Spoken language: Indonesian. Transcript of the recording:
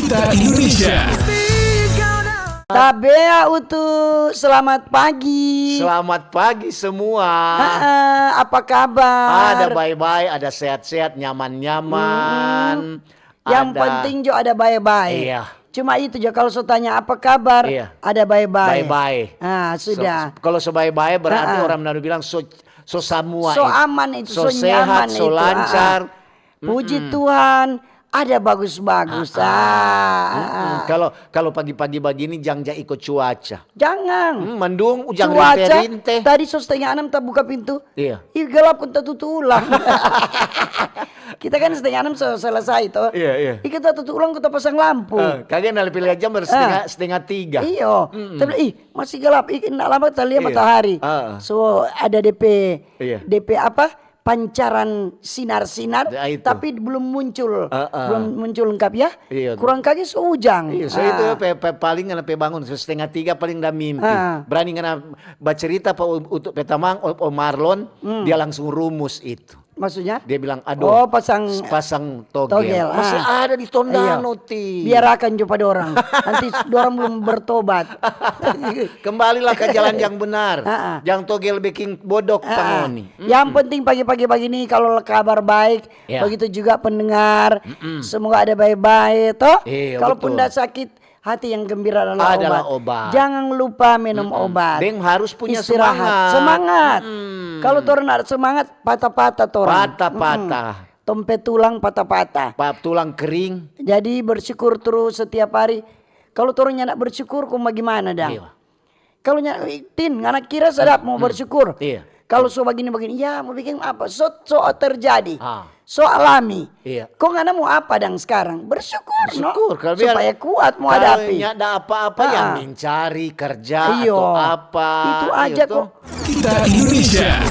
Kita Indonesia. Tabea utuh, selamat pagi. Selamat pagi semua. Apa kabar? Ada bye-bye, ada sehat-sehat, nyaman-nyaman. Yang penting Jo ada bye-bye. Iya. Cuma itu Jo, kalau saya tanya apa kabar, Iya. ada bye-bye. Bye-bye. Sudah. Kalau so bye-bye berarti orang Manado bilang so semua. So aman itu, so nyaman sehat, so itu. lancar. Puji Tuhan, ada bagus-bagus. Kalau pagi-pagi begini jangan ikut cuaca. Jangan. Mendung, ujang Cuaca rinte-rinte. tadi 5:30 tak buka pintu. Iya. Ih gelap kita tutup ulang. Kita kan 5:30 selesai toh. Iya. Kita tutup ulang, kita pasang lampu. Kalian dari pilih jam setengah tiga. Iyo. Tapi masih gelap. Nggak lama kita lihat Iya. matahari. So ada DP. Iya. DP apa? Pancaran sinar-sinar, Ya, itu. tapi belum muncul, belum muncul lengkap ya. Iya. Kurang kaki seujang. Iya, so itu paling ngana bangun setengah tiga paling dah mimpi. Berani ngana bercerita untuk petamang Om Marlon, dia langsung rumus itu. Maksudnya? Dia bilang, aduh, pasang togel. Masih ada di Tondano, Ti. Biarkan pada orang. Nanti orang belum bertobat. Kembalilah ke jalan yang benar. Yang togel bikin bodok pangoni. Yang penting pagi-pagi begini kalau kabar baik, begitu juga pendengar. Semoga ada baik-baik toh. Kalaupun tidak sakit, hati yang gembira adalah obat. Jangan lupa minum obat. Deng harus punya istirahat. Semangat. Kalau torun ada semangat, patah-patah torun. Patah-patah. Tompe tulang patah-patah. Tulang kering. Jadi bersyukur terus setiap hari. Kalau torunnya nak bersyukur, kau bagaimana dah? Iya. Kalau tin, anak kira sedap mau bersyukur. Iya. Kalau so begini-begini, ya mau bikin apa? So terjadi. So alami. Iya. Kok nggak mau apa dang sekarang? Bersyukur, no? Supaya kuat mau hadapi. Kalau ada apa-apa yang mencari kerja Iyo. atau apa. Itu aja kok. Kita Indonesia.